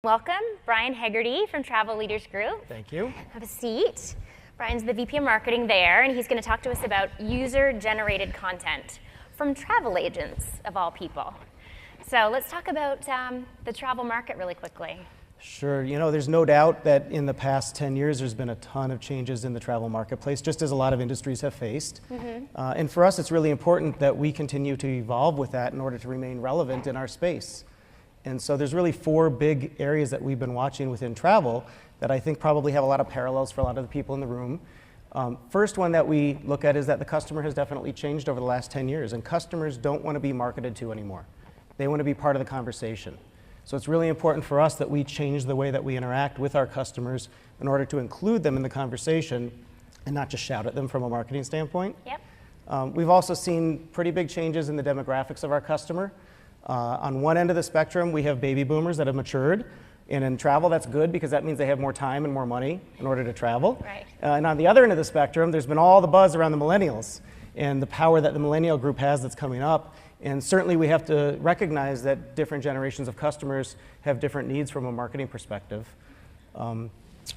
Welcome, Brian Hegarty from Travel Leaders Group. Thank you. Have a seat. Brian's the VP of Marketing there, and he's going to talk to us about user-generated content from travel agents, of all people. So let's talk about the travel market really quickly. Sure. You know, there's no doubt that in the past 10 years, there's been a ton of changes in the travel marketplace, just as a lot of industries have faced. And for us, it's really important that we continue to evolve with that in order to remain relevant in our space. And so there's really four big areas that we've been watching within travel that I think probably have a lot of parallels for a lot of the people in the room. First one that we look at is that the customer has definitely changed over the last 10 years, and customers don't want to be marketed to anymore. They want to be part of the conversation. So it's really important for us that we change the way that we interact with our customers in order to include them in the conversation and not just shout at them from a marketing standpoint. Yep. We've also seen pretty big changes in the demographics of our customer. On one end of the spectrum, we have baby boomers that have matured. And in travel, that's good because that means they have more time and more money in order to travel. Right. And on the other end of the spectrum, there's been all the buzz around the millennials and the power that the millennial group has that's coming up. And certainly we have to recognize that different generations of customers have different needs from a marketing perspective.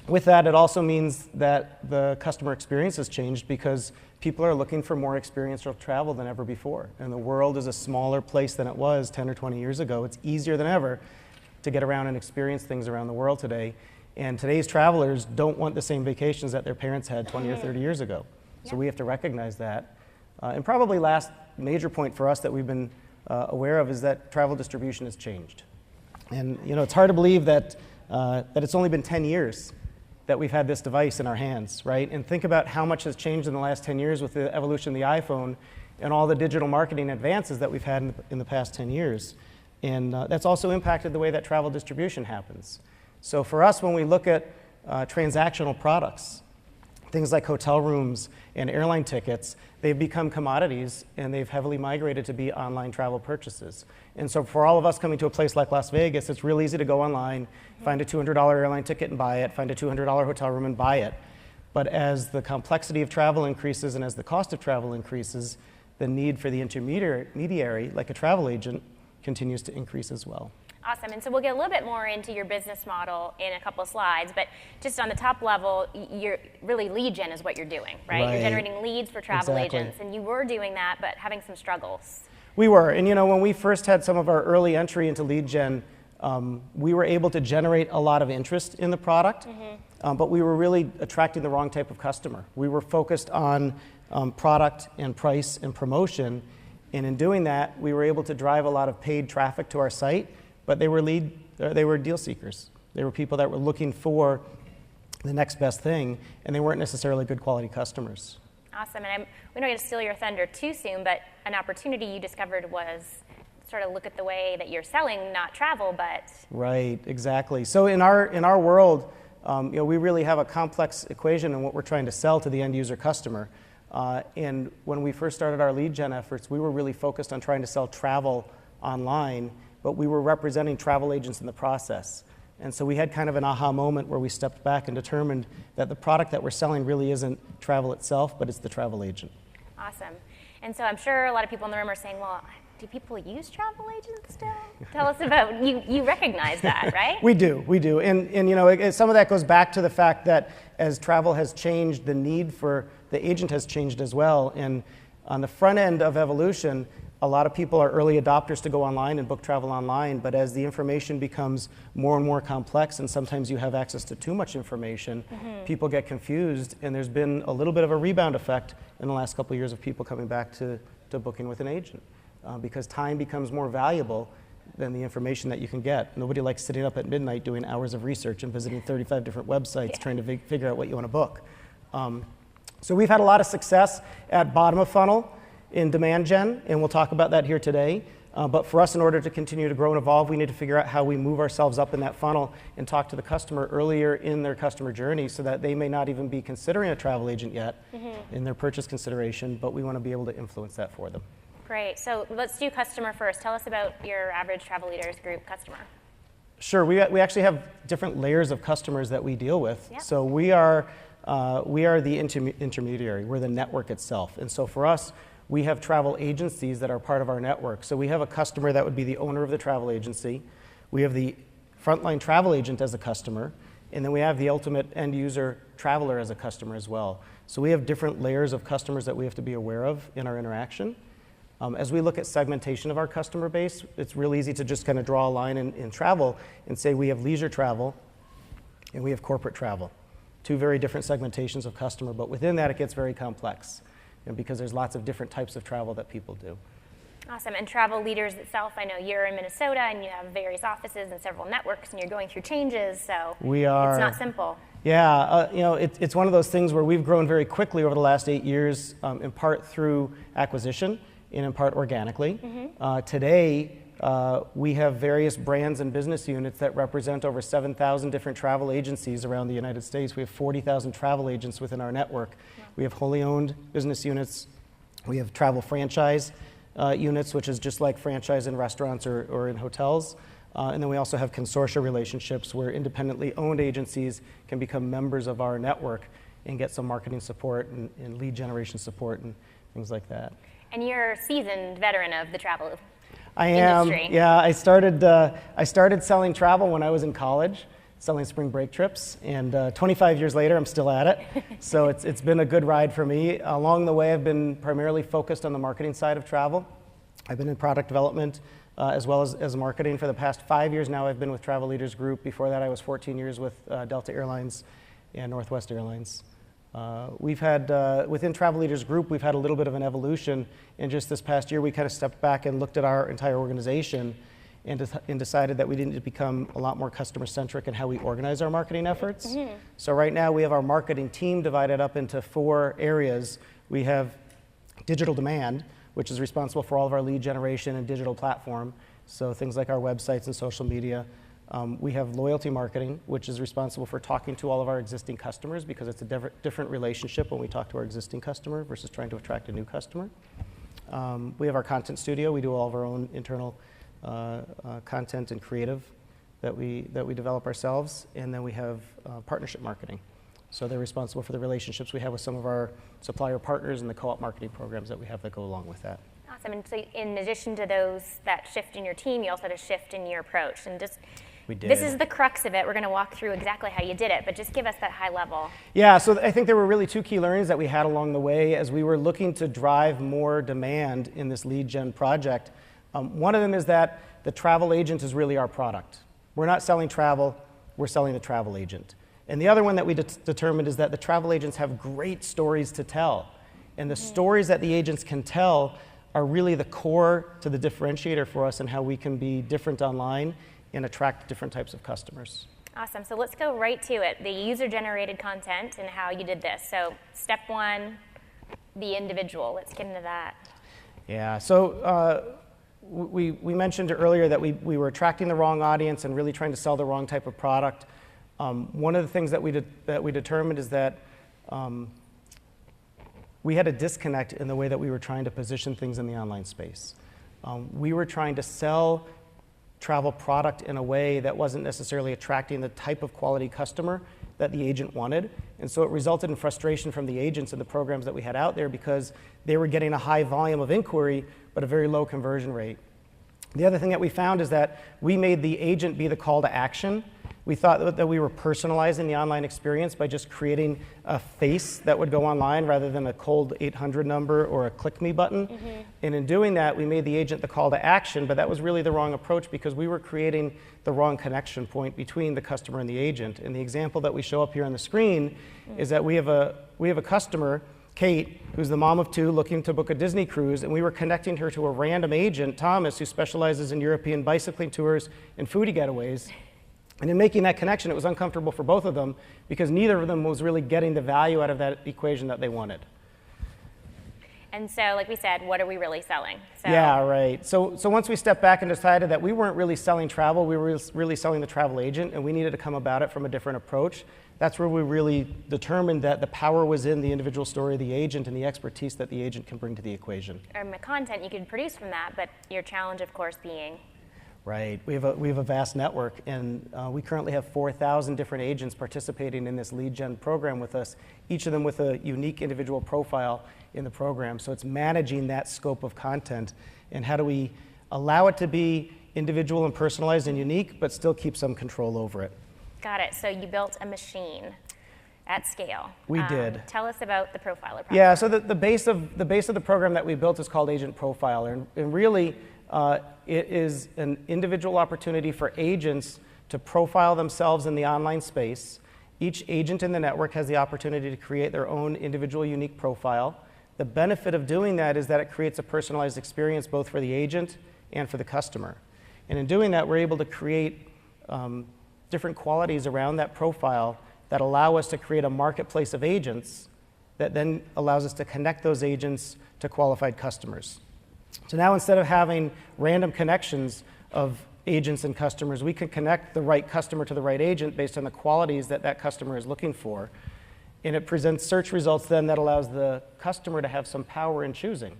With that, it also means that the customer experience has changed because people are looking for more experiential travel than ever before. And the world is a smaller place than it was 10 or 20 years ago. It's easier than ever to get around and experience things around the world today. And today's travelers don't want the same vacations that their parents had 20 or 30 years ago. So we have to recognize that. And probably last major point for us that we've been aware of is that travel distribution has changed. And you know, it's hard to believe that it's only been 10 years that we've had this device in our hands, right? And think about how much has changed in the last 10 years with the evolution of the iPhone and all the digital marketing advances that we've had in the past 10 years. And that's also impacted the way that travel distribution happens. So for us, when we look at transactional products, things like hotel rooms and airline tickets, they've become commodities and they've heavily migrated to be online travel purchases. And so for all of us coming to a place like Las Vegas, it's real easy to go online, find a $200 airline ticket and buy it, find a $200 hotel room and buy it. But as the complexity of travel increases and as the cost of travel increases, the need for the intermediary, like a travel agent, continues to increase as well. Awesome. And so we'll get a little bit more into your business model in a couple of slides, but just on the top level, you're really lead gen is what you're doing, right? You're generating leads for travel agents, and you were doing that, but having some struggles. We were, and you know, when we first had some of our early entry into lead gen, we were able to generate a lot of interest in the product, but we were really attracting the wrong type of customer. We were focused on product and price and promotion, and in doing that, we were able to drive a lot of paid traffic to our site, but they were deal seekers. They were people that were looking for the next best thing, and they weren't necessarily good quality customers. Awesome, and we don't get to steal your thunder too soon, but an opportunity you discovered was sort of look at the way that you're selling, not travel, but... Right, exactly. So in our world, you know, we really have a complex equation in what we're trying to sell to the end user customer. And when we first started our lead gen efforts, we were really focused on trying to sell travel online, but we were representing travel agents in the process. And so we had kind of an aha moment where we stepped back and determined that the product that we're selling really isn't travel itself, but it's the travel agent. Awesome. And so I'm sure a lot of people in the room are saying, well, do people use travel agents still? Tell us about, you recognize that, right? We do. And you know, some of that goes back to the fact that as travel has changed, the need for the agent has changed as well. And on the front end of evolution, a lot of people are early adopters to go online and book travel online, but as the information becomes more and more complex and sometimes you have access to too much information, people get confused, and there's been a little bit of a rebound effect in the last couple of years of people coming back to booking with an agent because time becomes more valuable than the information that you can get. Nobody likes sitting up at midnight doing hours of research and visiting 35 different websites trying to figure out what you want to book. So we've had a lot of success at bottom of funnel in demand gen, and we'll talk about that here today. But for us, in order to continue to grow and evolve, we need to figure out how we move ourselves up in that funnel and talk to the customer earlier in their customer journey so that they may not even be considering a travel agent yet in their purchase consideration, but we want to be able to influence that for them. Great. So let's do customer first. Tell us about your average Travel Leaders Group customer. Sure. We actually have different layers of customers that we deal with. Yep. So we are the intermediary. We're the network itself. And so for us, we have travel agencies that are part of our network. So we have a customer that would be the owner of the travel agency. We have the frontline travel agent as a customer, and then we have the ultimate end user traveler as a customer as well. So we have different layers of customers that we have to be aware of in our interaction. As we look at segmentation of our customer base, it's real easy to just kind of draw a line in travel and say we have leisure travel and we have corporate travel. Two very different segmentations of customer, but within that it gets very complex, because there's lots of different types of travel that people do. Awesome. And Travel Leaders itself, I know you're in Minnesota and you have various offices and several networks and you're going through changes, so it's not simple. Yeah, it's one of those things where we've grown very quickly over the last 8 years, in part through acquisition and in part organically. Today, we have various brands and business units that represent over 7,000 different travel agencies around the United States. We have 40,000 travel agents within our network. Yeah. We have wholly owned business units. We have travel franchise units, which is just like franchise in restaurants or in hotels. And then we also have consortia relationships where independently owned agencies can become members of our network and get some marketing support and lead generation support and things like that. And you're a seasoned veteran of the travel industry. I am. Yeah, I started selling travel when I was in college, selling spring break trips, and 25 years later, I'm still at it. So it's been a good ride for me. Along the way, I've been primarily focused on the marketing side of travel. I've been in product development as well as marketing for the past 5 years now. I've been with Travel Leaders Group. Before that, I was 14 years with Delta Airlines and Northwest Airlines. We've had, within Travel Leaders Group, we've had a little bit of an evolution. And just this past year, we kind of stepped back and looked at our entire organization and decided that we needed to become a lot more customer-centric in how we organize our marketing efforts. Mm-hmm. So right now, we have our marketing team divided up into 4 areas. We have digital demand, which is responsible for all of our lead generation and digital platform, so things like our websites and social media. We have loyalty marketing, which is responsible for talking to all of our existing customers, because it's a different relationship when we talk to our existing customer versus trying to attract a new customer. We have our content studio. We do all of our own internal content and creative that we develop ourselves. And then we have partnership marketing. So they're responsible for the relationships we have with some of our supplier partners and the co-op marketing programs that we have that go along with that. Awesome. And so in addition to that shift in your team, you also had a shift in your approach. And we did. This is the crux of it. We're going to walk through exactly how you did it, but just give us that high level. Yeah, so I think there were really 2 key learnings that we had along the way as we were looking to drive more demand in this lead gen project. One of them is that the travel agent is really our product. We're not selling travel, we're selling the travel agent. And the other one that we determined is that the travel agents have great stories to tell. And the stories that the agents can tell are really the core to the differentiator for us and how we can be different online and attract different types of customers. Awesome. So let's go right to it. The user-generated content and how you did this. So step 1, the individual. Let's get into that. Yeah. So we mentioned earlier that we were attracting the wrong audience and really trying to sell the wrong type of product. One of the things that we determined is that we had a disconnect in the way that we were trying to position things in the online space. We were trying to sell travel product in a way that wasn't necessarily attracting the type of quality customer that the agent wanted. And so it resulted in frustration from the agents and the programs that we had out there because they were getting a high volume of inquiry, but a very low conversion rate. The other thing that we found is that we made the agent be the call to action. We thought that we were personalizing the online experience by just creating a face that would go online rather than a cold 800 number or a click me button. Mm-hmm. And in doing that, we made the agent the call to action, but that was really the wrong approach because we were creating the wrong connection point between the customer and the agent. And the example that we show up here on the screen is that we have a customer, Kate, who's the mom of 2 looking to book a Disney cruise, and we were connecting her to a random agent, Thomas, who specializes in European bicycling tours and foodie getaways. And in making that connection, it was uncomfortable for both of them because neither of them was really getting the value out of that equation that they wanted. And so, like we said, what are we really selling? Yeah, right. So once we stepped back and decided that we weren't really selling travel, we were really selling the travel agent, and we needed to come about it from a different approach. That's where we really determined that the power was in the individual story of the agent and the expertise that the agent can bring to the equation. And the content you can produce from that, but your challenge, of course, being... Right. We have a vast network, and we currently have 4,000 different agents participating in this lead gen program with us, each of them with a unique individual profile in the program. So it's managing that scope of content, and how do we allow it to be individual and personalized and unique, but still keep some control over it. Got it. So you built a machine at scale. We did. Tell us about the profiler project. Yeah, so the base of the program that we built is called Agent Profiler, and really it is an individual opportunity for agents to profile themselves in the online space. Each agent in the network has the opportunity to create their own individual unique profile. The benefit of doing that is that it creates a personalized experience both for the agent and for the customer. And in doing that, we're able to create different qualities around that profile that allow us to create a marketplace of agents that then allows us to connect those agents to qualified customers. So now instead of having random connections of agents and customers, we can connect the right customer to the right agent based on the qualities that that customer is looking for. And it presents search results then that allows the customer to have some power in choosing,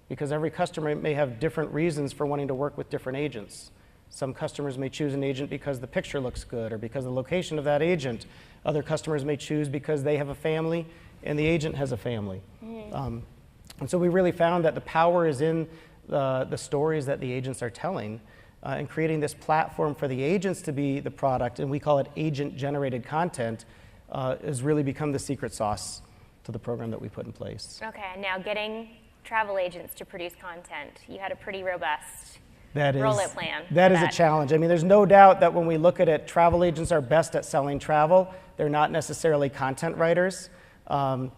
because every customer may have different reasons for wanting to work with different agents. Some customers may choose an agent because the picture looks good or because of the location of that agent. Other customers may choose because they have a family and the agent has a family. And so we really found that the power is in the stories that the agents are telling, and creating this platform for the agents to be the product, and we call it agent-generated content, has really become the secret sauce to the program that we put in place. Okay, now getting travel agents to produce content, you had a pretty robust rollout plan. That is a challenge. I mean, there's no doubt that when we look at it, travel agents are best at selling travel. They're not necessarily content writers. And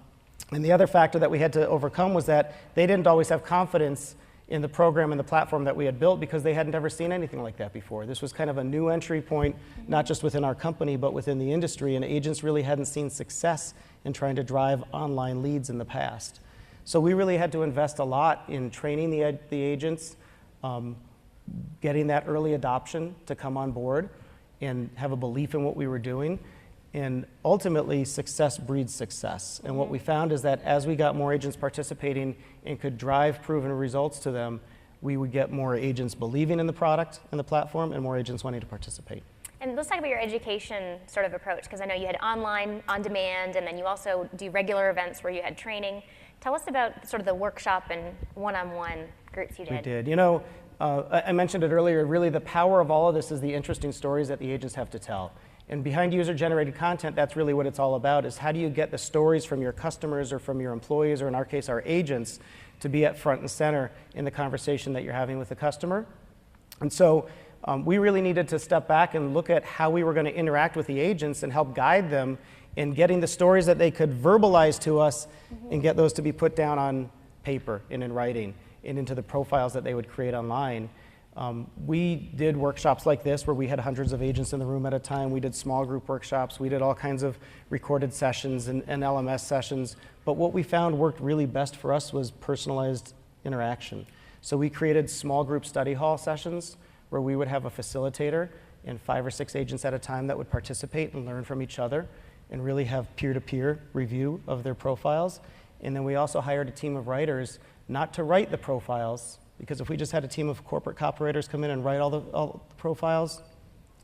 the other factor that we had to overcome was that they didn't always have confidence in the program and the platform that we had built because they hadn't ever seen anything like that before. This was kind of a new entry point, not just within our company, but within the industry, and agents really hadn't seen success in trying to drive online leads in the past. So we really had to invest a lot in training the agents, getting that early adoption to come on board and have a belief in what we were doing. And ultimately, success breeds success. And what we found is that as we got more agents participating and could drive proven results to them, we would get more agents believing in the product and the platform and more agents wanting to participate. And let's talk about your education sort of approach, because I know you had online, on demand, and then you also do regular events where you had training. Tell us about sort of the workshop and one-on-one groups you did. We did. You know, I mentioned it earlier, really the power of all of this is the interesting stories that the agents have to tell. And behind user-generated content, that's really what it's all about, is how do you get the stories from your customers or from your employees, or in our case, our agents, to be at front and center in the conversation that you're having with the customer. And so we really needed to step back and look at how we were going to interact with the agents and help guide them in getting the stories that they could verbalize to us and get those to be put down on paper and in writing and into the profiles that they would create online. We did workshops like this where we had hundreds of agents in the room at a time. We did small group workshops. We did all kinds of recorded sessions and LMS sessions. But what we found worked really best for us was personalized interaction. So we created small group study hall sessions where we would have a facilitator and 5 or 6 agents at a time that would participate and learn from each other and really have peer-to-peer review of their profiles. And then we also hired a team of writers not to write the profiles, because if we just had a team of corporate copywriters come in and write all the profiles,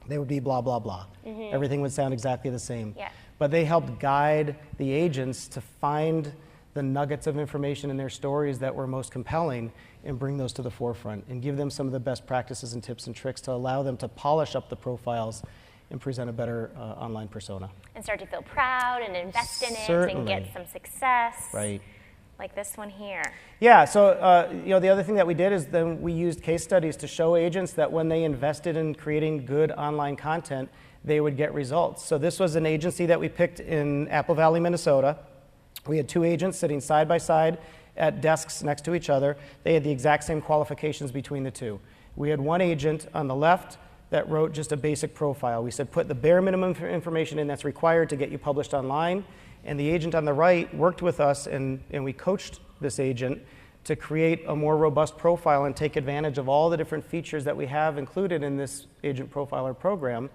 they would be blah, blah, blah. Everything would sound exactly the same. Yeah. But they helped guide the agents to find the nuggets of information in their stories that were most compelling and bring those to the forefront and give them some of the best practices and tips and tricks to allow them to polish up the profiles and present a better online persona. And start to feel proud and invest in Certainly. it and get some success. Right. Like this one here. Yeah, so the other thing that we did is then we used case studies to show agents that when they invested in creating good online content, they would get results. So this was an agency that we picked in Apple Valley, Minnesota. We had 2 agents sitting side by side at desks next to each other. They had the exact same qualifications between the two. We had one agent on the left that wrote just a basic profile. We said, put the bare minimum information in that's required to get you published online. And the agent on the right worked with us, and we coached this agent to create a more robust profile and take advantage of all the different features that we have included in this agent profiler program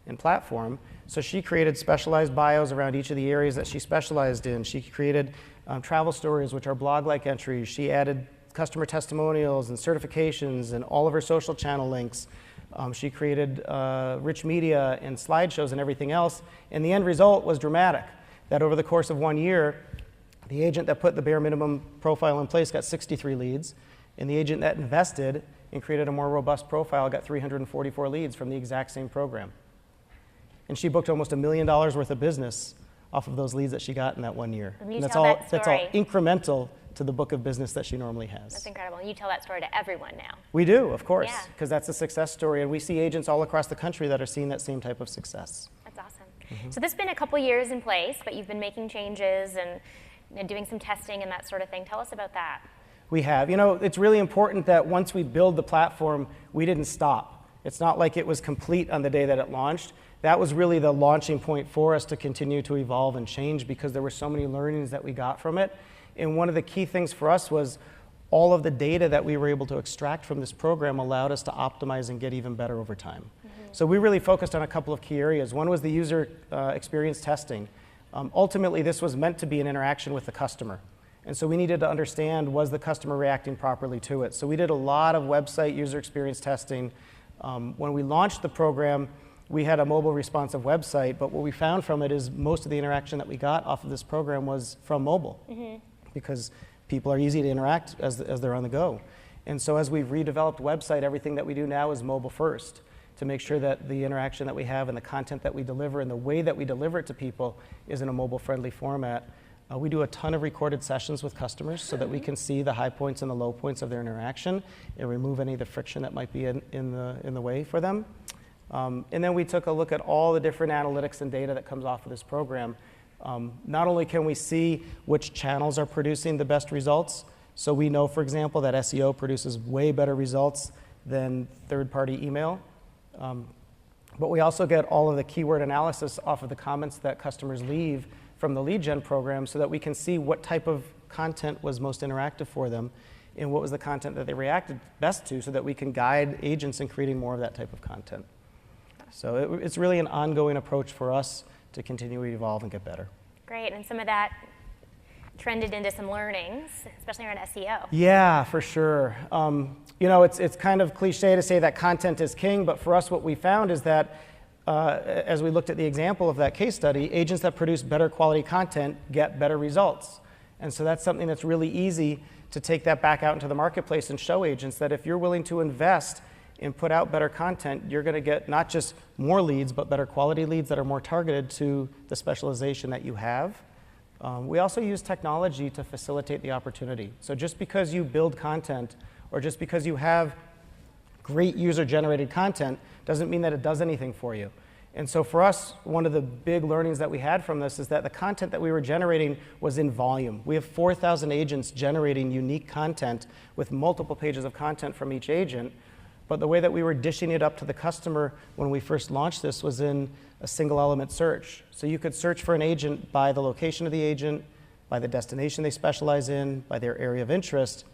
and platform. So she created specialized bios around each of the areas that she specialized in. She created travel stories, which are blog-like entries. She added customer testimonials and certifications and all of her social channel links. She created rich media and slideshows and everything else. And the end result was dramatic. That over the course of 1 year, the agent that put the bare minimum profile in place got 63 leads, and the agent that invested and created a more robust profile, got 344 leads from the exact same program. And she booked almost $1 million worth of business off of those leads that she got in that 1 year. And you that's tell all, that that's all story. incremental to the book of business that she normally has. That's incredible. And you tell that story to everyone now. We do, of course, Yeah. because that's a success story, and we see agents all across the country that are seeing that same type of success. That's awesome. So this has been a couple years in place, but you've been making changes and doing some testing and that sort of thing. Tell us about that. We have. You know, it's really important that once we build the platform, we didn't stop. It's not like it was complete on the day that it launched. That was really the launching point for us to continue to evolve and change, because there were so many learnings that we got from it. And one of the key things for us was all of the data that we were able to extract from this program allowed us to optimize and get even better over time. So we really focused on a couple of key areas. One was the user experience testing. Ultimately, this was meant to be an interaction with the customer. And so we needed to understand, was the customer reacting properly to it? So we did a lot of website user experience testing. When we launched the program, we had a mobile responsive website, but what we found from it is most of the interaction that we got off of this program was from mobile, because people are easy to interact as they're on the go. And so as we've redeveloped website, everything that we do now is mobile first, to make sure that the interaction that we have and the content that we deliver and the way that we deliver it to people is in a mobile-friendly format. We do a ton of recorded sessions with customers so that we can see the high points and the low points of their interaction and remove any of the friction that might be in the way for them. And then we took a look at all the different analytics and data that comes off of this program. Not only can we see which channels are producing the best results, so we know, for example, that SEO produces way better results than third-party email, but we also get all of the keyword analysis off of the comments that customers leave from the lead gen program, so that we can see what type of content was most interactive for them and what was the content that they reacted best to, so that we can guide agents in creating more of that type of content. So it's really an ongoing approach for us to continue to evolve and get better. Great, and some of that trended into some learnings, especially around SEO. Yeah, for sure. You know, it's kind of cliche to say that content is king, but for us what we found is that as we looked at the example of that case study, agents that produce better quality content get better results. And so that's something that's really easy to take that back out into the marketplace and show agents that if you're willing to invest and put out better content, you're going to get not just more leads, but better quality leads that are more targeted to the specialization that you have. We also use technology to facilitate the opportunity. So just because you build content, or just because you have great user-generated content, doesn't mean that it does anything for you. And so for us, one of the big learnings that we had from this is that the content that we were generating was in volume. We have 4,000 agents generating unique content with multiple pages of content from each agent. But the way that we were dishing it up to the customer when we first launched this was in a single element search. So you could search for an agent by the location of the agent, by the destination they specialize in, by their area of interest.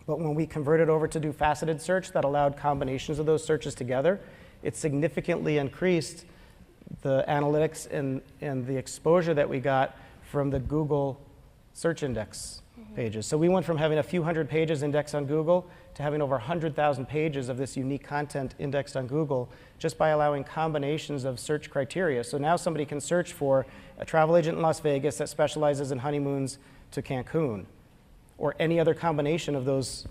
But when we converted over to do faceted search that allowed combinations of those searches together, it significantly increased the analytics and the exposure that we got from the Google search index pages. So we went from having a few hundred pages indexed on Google to having over 100,000 pages of this unique content indexed on Google just by allowing combinations of search criteria. So now somebody can search for a travel agent in Las Vegas that specializes in honeymoons to Cancun, or any other combination of those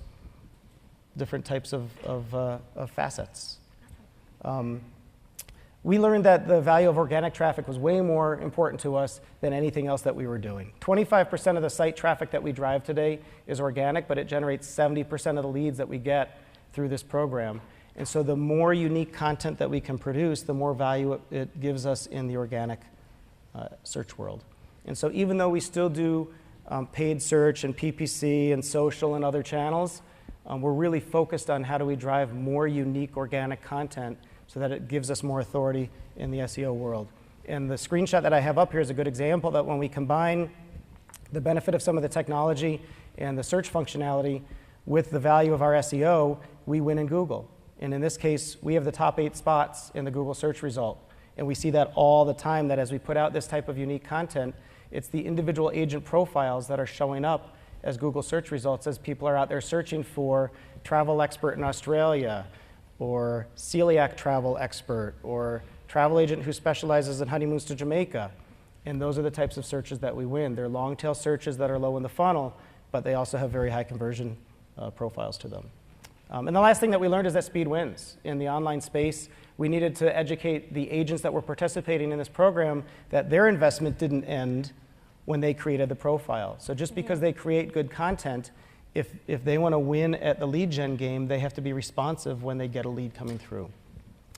different types of facets. We learned that the value of organic traffic was way more important to us than anything else that we were doing. 25% of the site traffic that we drive today is organic, but it generates 70% of the leads that we get through this program. And so the more unique content that we can produce, the more value it gives us in the organic search world. And so even though we still do paid search and PPC and social and other channels, we're really focused on how do we drive more unique organic content so that it gives us more authority in the SEO world. And the screenshot that I have up here is a good example that when we combine the benefit of some of the technology and the search functionality with the value of our SEO, we win in Google. And in this case, we have the top 8 spots in the Google search result. And we see that all the time, that as we put out this type of unique content, it's the individual agent profiles that are showing up as Google search results as people are out there searching for travel expert in Australia, or celiac travel expert, or travel agent who specializes in honeymoons to Jamaica. And those are the types of searches that we win. They're long tail searches that are low in the funnel, but they also have very high conversion profiles to them. And the last thing that we learned is that speed wins. In the online space, we needed to educate the agents that were participating in this program that their investment didn't end when they created the profile. So just because they create good content, if they want to win at the lead gen game, they have to be responsive when they get a lead coming through.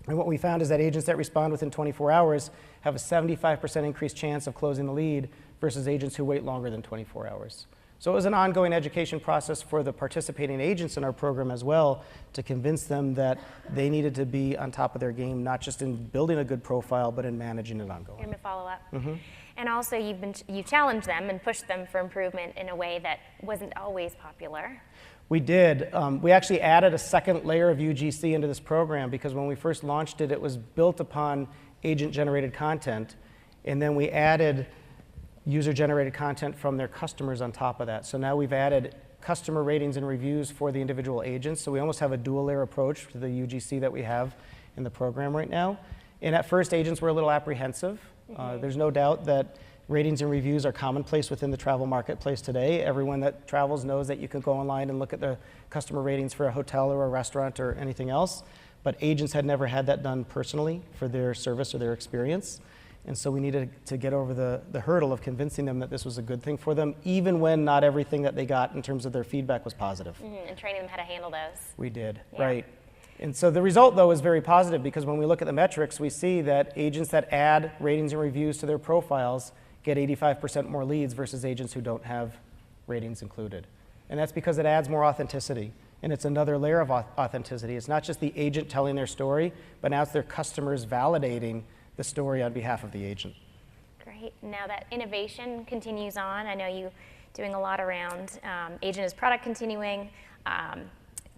And what we found is that agents that respond within 24 hours have a 75% increased chance of closing the lead versus agents who wait longer than 24 hours. So it was an ongoing education process for the participating agents in our program as well to convince them that they needed to be on top of their game, not just in building a good profile, but in managing it ongoing. You're going to follow up. And also you challenged them and pushed them for improvement in a way that wasn't always popular. We did. We actually added a second layer of UGC into this program because when we first launched it, it was built upon agent-generated content, and then we added user-generated content from their customers on top of that. So now we've added customer ratings and reviews for the individual agents, so we almost have a dual-layer approach to the UGC that we have in the program right now. And at first, agents were a little apprehensive. There's no doubt that ratings and reviews are commonplace within the travel marketplace today. Everyone that travels knows that you can go online and look at the customer ratings for a hotel or a restaurant or anything else, but agents had never had that done personally for their service or their experience. And so we needed to get over the hurdle of convincing them that this was a good thing for them, even when not everything that they got in terms of their feedback was positive. And training them how to handle those. We did, right. And so the result, though, is very positive because when we look at the metrics, we see that agents that add ratings and reviews to their profiles get 85% more leads versus agents who don't have ratings included. And that's because it adds more authenticity. And it's another layer of authenticity. It's not just the agent telling their story, but now it's their customers validating the story on behalf of the agent. Great. Now that innovation continues on, I know you doing a lot around agent as product continuing,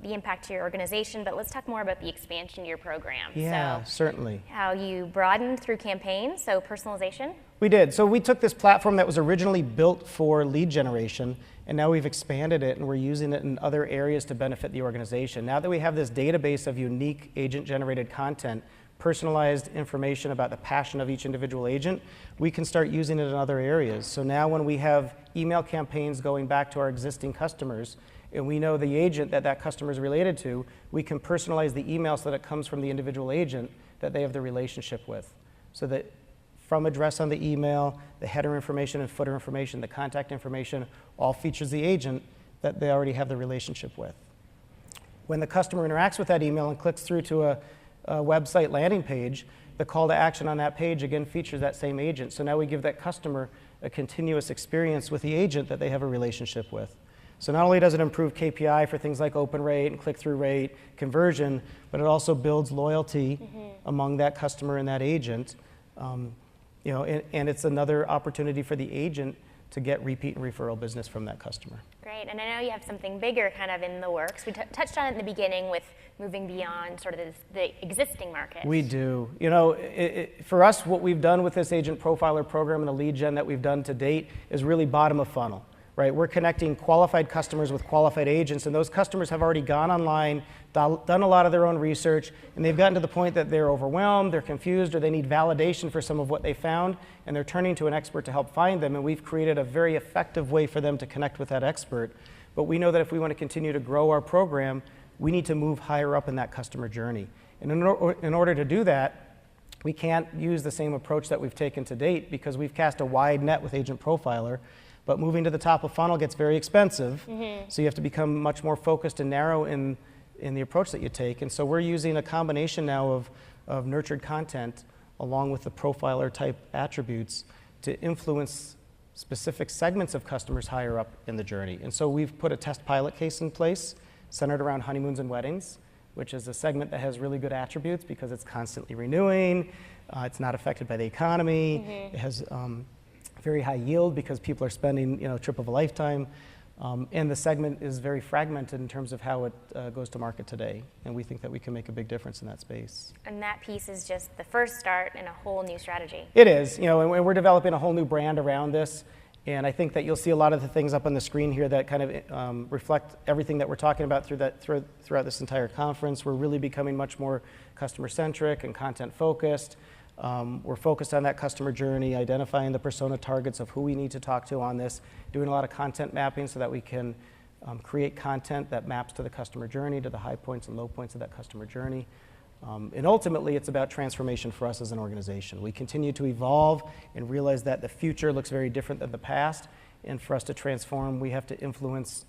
the impact to your organization, but let's talk more about the expansion of your program. Yeah, so certainly. How you broadened through campaigns, so personalization? We did. So we took this platform that was originally built for lead generation, and now we've expanded it and we're using it in other areas to benefit the organization. Now that we have this database of unique agent-generated content, personalized information about the passion of each individual agent, we can start using it in other areas. So now when we have email campaigns going back to our existing customers, and we know the agent that that customer is related to, we can personalize the email so that it comes from the individual agent that they have the relationship with. So that from address on the email, the header information and footer information, the contact information, all features the agent that they already have the relationship with. When the customer interacts with that email and clicks through to a website landing page, the call to action on that page again features that same agent. So now we give that customer a continuous experience with the agent that they have a relationship with. So not only does it improve KPI for things like open rate and click-through rate, conversion, but it also builds loyalty among that customer and that agent. And it's another opportunity for the agent to get repeat and referral business from that customer. Great, and I know you have something bigger kind of in the works. We touched on it in the beginning with moving beyond sort of the existing market. We do. For us, what we've done with this agent profiler program and the lead gen that we've done to date is really bottom of funnel. Right, we're connecting qualified customers with qualified agents, and those customers have already gone online, done a lot of their own research, and they've gotten to the point that they're overwhelmed, they're confused, or they need validation for some of what they found, and they're turning to an expert to help find them, and we've created a very effective way for them to connect with that expert. But we know that if we want to continue to grow our program, we need to move higher up in that customer journey. And in order to do that, we can't use the same approach that we've taken to date because we've cast a wide net with Agent Profiler. But moving to the top of funnel gets very expensive, so you have to become much more focused and narrow in the approach that you take. And so we're using a combination now of nurtured content along with the profiler type attributes to influence specific segments of customers higher up in the journey. And so we've put a test pilot case in place centered around honeymoons and weddings, which is a segment that has really good attributes because it's constantly renewing, it's not affected by the economy, it has very high yield because people are spending trip of a lifetime, and the segment is very fragmented in terms of how it goes to market today, and we think that we can make a big difference in that space. And that piece is just the first start in a whole new strategy. It is, and we're developing a whole new brand around this, and I think that you'll see a lot of the things up on the screen here that kind of reflect everything that we're talking about throughout this entire conference. We're really becoming much more customer-centric and content-focused. We're focused on that customer journey, identifying the persona targets of who we need to talk to on this, doing a lot of content mapping so that we can create content that maps to the customer journey, to the high points and low points of that customer journey. And ultimately, it's about transformation for us as an organization. We continue to evolve and realize that the future looks very different than the past. And for us to transform, we have to influence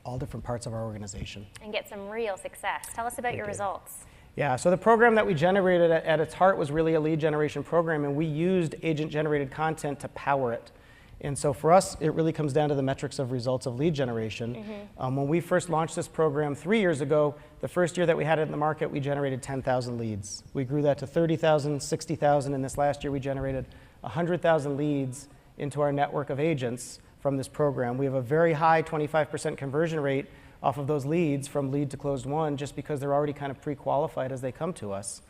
all different parts of our organization. And get some real success. Tell us about your results. Yeah, so the program that we generated at its heart was really a lead generation program, and we used agent-generated content to power it. And so for us, it really comes down to the metrics of results of lead generation. When we first launched this program 3 years ago, the first year that we had it in the market, we generated 10,000 leads. We grew that to 30,000, 60,000, and this last year we generated 100,000 leads into our network of agents from this program. We have a very high 25% conversion rate off of those leads from lead to closed won, just because they're already kind of pre-qualified as they come to us.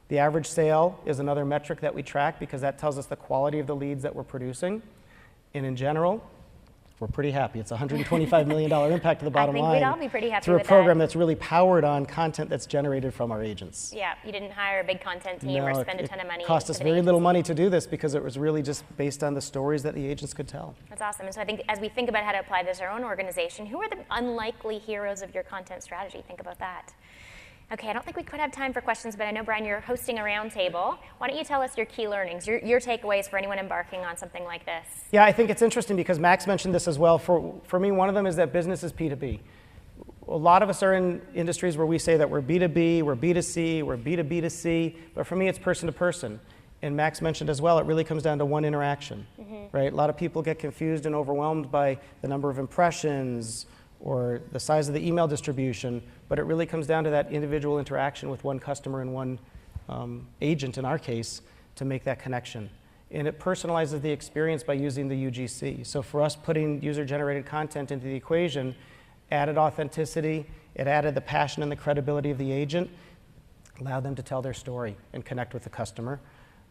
The average sale is another metric that we track because that tells us the quality of the leads that we're producing. And in general, we're pretty happy. It's a $125 million impact to the bottom line. I think we'd all be pretty happy through with a program that. That's really powered on content that's generated from our agents. Yeah, you didn't hire a big content team or spend a ton of money. It cost us very little money to do this because it was really just based on the stories that the agents could tell. That's awesome. And so I think as we think about how to apply this to our own organization, who are the unlikely heroes of your content strategy? Think about that. Okay, I don't think we could have time for questions, but I know, Brian, you're hosting a roundtable. Why don't you tell us your key learnings, your takeaways for anyone embarking on something like this? Yeah, I think it's interesting because Max mentioned this as well. For me, one of them is that business is P2B. A lot of us are in industries where we say that we're B2B, we're B2C, we're B2B2C, but for me, it's person to person. And Max mentioned as well, it really comes down to one interaction, right? A lot of people get confused and overwhelmed by the number of impressions or the size of the email distribution, but it really comes down to that individual interaction with one customer and one agent, in our case, to make that connection. And it personalizes the experience by using the UGC. So for us, putting user-generated content into the equation added authenticity, it added the passion and the credibility of the agent, allowed them to tell their story and connect with the customer.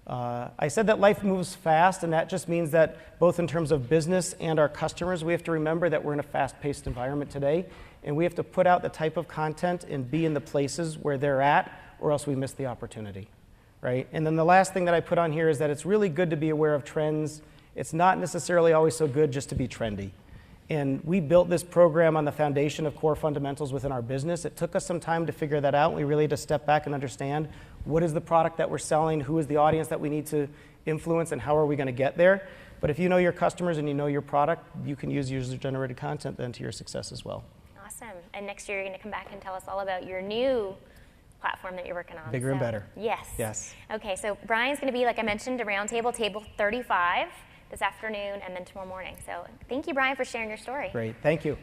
I said that life moves fast, and that just means that both in terms of business and our customers, we have to remember that we're in a fast-paced environment today, and we have to put out the type of content and be in the places where they're at, or else we miss the opportunity, right? And then the last thing that I put on here is that it's really good to be aware of trends. It's not necessarily always so good just to be trendy. And we built this program on the foundation of core fundamentals within our business. It took us some time to figure that out. We really had to step back and understand what is the product that we're selling, who is the audience that we need to influence, and how are we going to get there. But if you know your customers and you know your product, you can use user-generated content then to your success as well. Awesome. And next year you're going to come back and tell us all about your new platform that you're working on. Bigger and better. Yes. Yes. Okay, so Brian's going to be, like I mentioned, a roundtable, table 35. This afternoon and then tomorrow morning. So thank you, Brian, for sharing your story. Great. Thank you.